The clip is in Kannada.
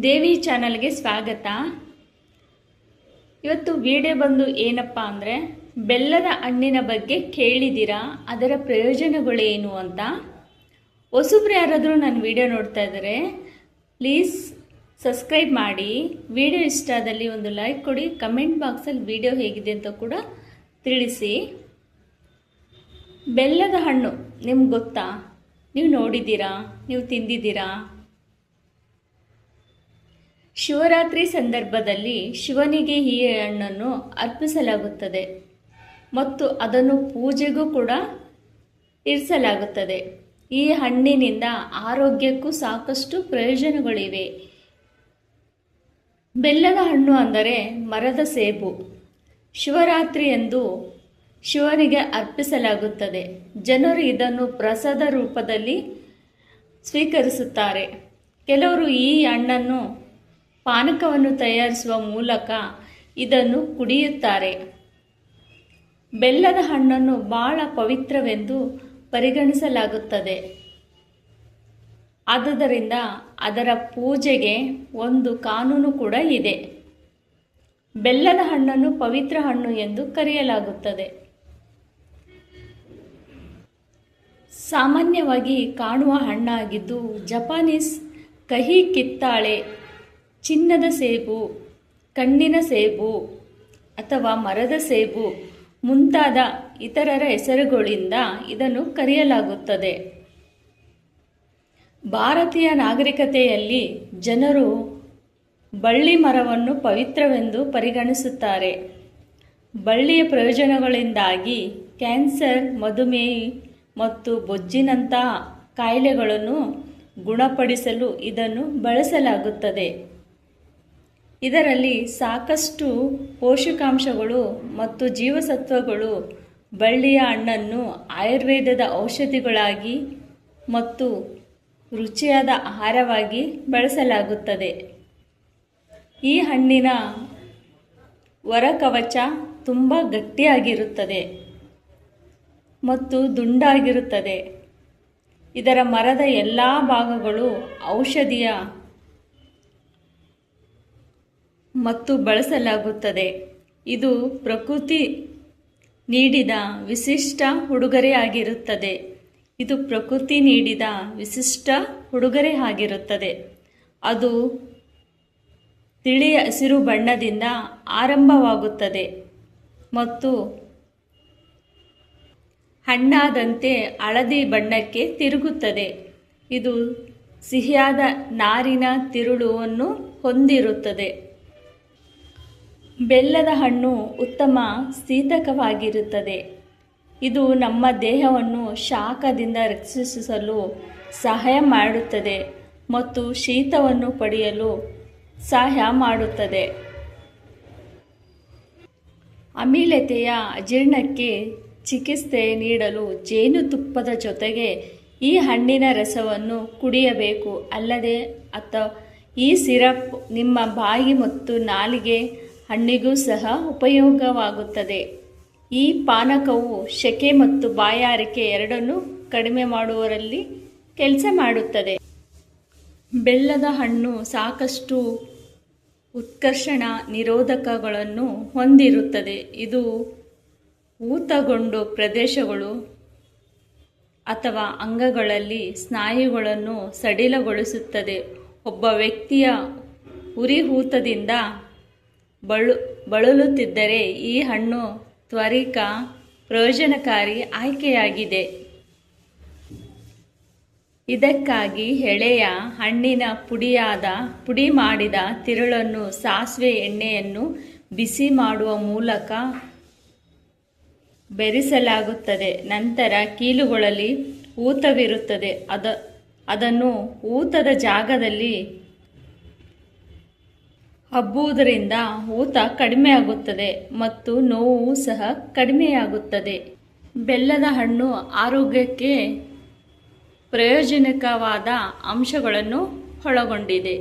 ದೇವಿ ಚಾನಲ್ಗೆ ಸ್ವಾಗತ. ಇವತ್ತು ವಿಡಿಯೋ ಬಂದು ಏನಪ್ಪ ಅಂದರೆ ಬೆಲ್ಲದ ಹಣ್ಣಿನ ಬಗ್ಗೆ ಕೇಳಿದ್ದೀರಾ, ಅದರ ಪ್ರಯೋಜನಗಳೇನು ಅಂತ. ಹೊಸಬ್ರು ಯಾರಾದರೂ ನನ್ನ ವಿಡಿಯೋ ನೋಡ್ತಾ ಇದ್ದಾರೆ ಪ್ಲೀಸ್ ಸಬ್ಸ್ಕ್ರೈಬ್ ಮಾಡಿ. ವಿಡಿಯೋ ಇಷ್ಟ ಆದಲ್ಲಿ ಒಂದು ಲೈಕ್ ಕೊಡಿ. ಕಮೆಂಟ್ ಬಾಕ್ಸಲ್ಲಿ ವಿಡಿಯೋ ಹೇಗಿದೆ ಅಂತ ಕೂಡ ತಿಳಿಸಿ. ಬೆಲ್ಲದ ಹಣ್ಣು ನಿಮ್ಗೆ ಗೊತ್ತಾ? ನೀವು ನೋಡಿದ್ದೀರಾ? ನೀವು ತಿಂದಿದ್ದೀರಾ? ಶಿವರಾತ್ರಿ ಸಂದರ್ಭದಲ್ಲಿ ಶಿವನಿಗೆ ಈ ಹಣ್ಣನ್ನು ಅರ್ಪಿಸಲಾಗುತ್ತದೆ ಮತ್ತು ಅದನ್ನು ಪೂಜೆಗೂ ಕೂಡ ಇರಿಸಲಾಗುತ್ತದೆ. ಈ ಹಣ್ಣಿನಿಂದ ಆರೋಗ್ಯಕ್ಕೂ ಸಾಕಷ್ಟು ಪ್ರಯೋಜನಗಳಿವೆ. ಬೆಲ್ಲದ ಹಣ್ಣು ಅಂದರೆ ಮರದ ಸೇಬು. ಶಿವರಾತ್ರಿಯಂದು ಶಿವನಿಗೆ ಅರ್ಪಿಸಲಾಗುತ್ತದೆ. ಜನರು ಇದನ್ನು ಪ್ರಸಾದ ರೂಪದಲ್ಲಿ ಸ್ವೀಕರಿಸುತ್ತಾರೆ. ಕೆಲವರು ಈ ಹಣ್ಣನ್ನು ಪಾನಕವನ್ನು ತಯಾರಿಸುವ ಮೂಲಕ ಇದನ್ನು ಕುಡಿಯುತ್ತಾರೆ. ಬೆಲ್ಲದ ಹಣ್ಣನ್ನು ಬಹಳ ಪವಿತ್ರವೆಂದು ಪರಿಗಣಿಸಲಾಗುತ್ತದೆ. ಆದುದರಿಂದ ಅದರ ಪೂಜೆಗೆ ಒಂದು ಕಾನೂನು ಕೂಡ ಇದೆ. ಬೆಲ್ಲದ ಹಣ್ಣನ್ನು ಪವಿತ್ರ ಹಣ್ಣು ಎಂದು ಕರೆಯಲಾಗುತ್ತದೆ. ಸಾಮಾನ್ಯವಾಗಿ ಕಾಣುವ ಹಣ್ಣಾಗಿದ್ದು ಜಪಾನೀಸ್ ಕಹಿ ಕಿತ್ತಾಳೆ, ಚಿನ್ನದ ಸೇಬು, ಕಣ್ಣಿನ ಸೇಬು ಅಥವಾ ಮರದ ಸೇಬು ಮುಂತಾದ ಇತರರ ಹೆಸರುಗಳಿಂದ ಇದನ್ನು ಕರೆಯಲಾಗುತ್ತದೆ. ಭಾರತೀಯ ನಾಗರಿಕತೆಯಲ್ಲಿ ಜನರು ಬಳ್ಳಿ ಮರವನ್ನು ಪವಿತ್ರವೆಂದು ಪರಿಗಣಿಸುತ್ತಾರೆ. ಬಳ್ಳಿಯ ಪ್ರಯೋಜನಗಳಿಂದಾಗಿ ಕ್ಯಾನ್ಸರ್, ಮಧುಮೇಹ ಮತ್ತು ಬೊಜ್ಜಿನಂತಹ ಕಾಯಿಲೆಗಳನ್ನು ಗುಣಪಡಿಸಲು ಇದನ್ನು ಬಳಸಲಾಗುತ್ತದೆ. ಇದರಲ್ಲಿ ಸಾಕಷ್ಟು ಪೋಷಕಾಂಶಗಳು ಮತ್ತು ಜೀವಸತ್ವಗಳು ಬಳ್ಳಿಯ ಹಣ್ಣನ್ನು ಆಯುರ್ವೇದದ ಔಷಧಿಗಳಾಗಿ ಮತ್ತು ರುಚಿಯಾದ ಆಹಾರವಾಗಿ ಬಳಸಲಾಗುತ್ತದೆ. ಈ ಹಣ್ಣಿನ ಹೊರಕವಚ ತುಂಬ ಗಟ್ಟಿಯಾಗಿರುತ್ತದೆ ಮತ್ತು ದುಂಡಾಗಿರುತ್ತದೆ. ಇದರ ಮರದ ಎಲ್ಲ ಭಾಗಗಳು ಔಷಧೀಯ ಮತ್ತು ಬಳಸಲಾಗುತ್ತದೆ. ಇದು ಪ್ರಕೃತಿ ನೀಡಿದ ವಿಶಿಷ್ಟ ಉಡುಗೊರೆಯಾಗಿರುತ್ತದೆ. ಅದು ತಿಳಿಯ ಹಸಿರು ಬಣ್ಣದಿಂದ ಆರಂಭವಾಗುತ್ತದೆ ಮತ್ತು ಹಣ್ಣಾದಂತೆ ಹಳದಿ ಬಣ್ಣಕ್ಕೆ ತಿರುಗುತ್ತದೆ. ಇದು ಸಿಹಿಯಾದ ನಾರಿನ ತಿರುಳನ್ನು ಹೊಂದಿರುತ್ತದೆ. ಬೆಲ್ಲದ ಹಣ್ಣು ಉತ್ತಮ ಶೀತಕವಾಗಿರುತ್ತದೆ. ಇದು ನಮ್ಮ ದೇಹವನ್ನು ಶಾಖದಿಂದ ರಕ್ಷಿಸಲು ಸಹಾಯ ಮಾಡುತ್ತದೆ ಮತ್ತು ಶೀತವನ್ನು ಪಡೆಯಲು ಸಹಾಯ ಮಾಡುತ್ತದೆ. ಆಮ್ಲೀಯತೆಯ ಅಜೀರ್ಣಕ್ಕೆ ಚಿಕಿತ್ಸೆ ನೀಡಲು ಜೇನುತುಪ್ಪದ ಜೊತೆಗೆ ಈ ಹಣ್ಣಿನ ರಸವನ್ನು ಕುಡಿಯಬೇಕು. ಅಲ್ಲದೆ ಈ ಸಿರಪ್ ನಿಮ್ಮ ಬಾಯಿ ಮತ್ತು ನಾಲಿಗೆ ಹಣ್ಣಿಗೂ ಸಹ ಉಪಯೋಗವಾಗುತ್ತದೆ. ಈ ಪಾನಕವು ಶೆಕೆ ಮತ್ತು ಬಾಯಾರಿಕೆ ಎರಡನ್ನೂ ಕಡಿಮೆ ಮಾಡುವಲ್ಲಿ ಕೆಲಸ ಮಾಡುತ್ತದೆ. ಬೆಲ್ಲದ ಹಣ್ಣು ಸಾಕಷ್ಟು ಉತ್ಕರ್ಷಣ ನಿರೋಧಕಗಳನ್ನು ಹೊಂದಿರುತ್ತದೆ. ಇದು ಊತಗೊಂಡ ಪ್ರದೇಶಗಳು ಅಥವಾ ಅಂಗಗಳಲ್ಲಿ ಸ್ನಾಯುಗಳನ್ನು ಸಡಿಲಗೊಳಿಸುತ್ತದೆ. ಒಬ್ಬ ವ್ಯಕ್ತಿಯ ಉರಿಯೂತದಿಂದ ಬಳಲುತ್ತಿದ್ದರೆ ಈ ಹಣ್ಣು ತ್ವರಿತ ಪ್ರಯೋಜನಕಾರಿ ಆಯ್ಕೆಯಾಗಿದೆ. ಇದಕ್ಕಾಗಿ ಎಳೆಯ ಹಣ್ಣಿನ ಪುಡಿ ಮಾಡಿದ ತಿರುಳನ್ನು ಸಾಸಿವೆ ಎಣ್ಣೆಯನ್ನು ಬಿಸಿ ಮಾಡುವ ಮೂಲಕ ಬೆರೆಸಲಾಗುತ್ತದೆ. ನಂತರ ಕೀಲುಗಳಲ್ಲಿ ಊತವಿರುತ್ತದೆ. ಅದನ್ನು ಊತದ ಜಾಗದಲ್ಲಿ ಹಬ್ಬುವುದರಿಂದ ಊತ ಕಡಿಮೆಯಾಗುತ್ತದೆ ಮತ್ತು ನೋವು ಸಹ ಕಡಿಮೆಯಾಗುತ್ತದೆ. ಬೆಲ್ಲದ ಹಣ್ಣು ಆರೋಗ್ಯಕ್ಕೆ ಪ್ರಯೋಜನಕವಾದ ಅಂಶಗಳನ್ನು ಒಳಗೊಂಡಿದೆ.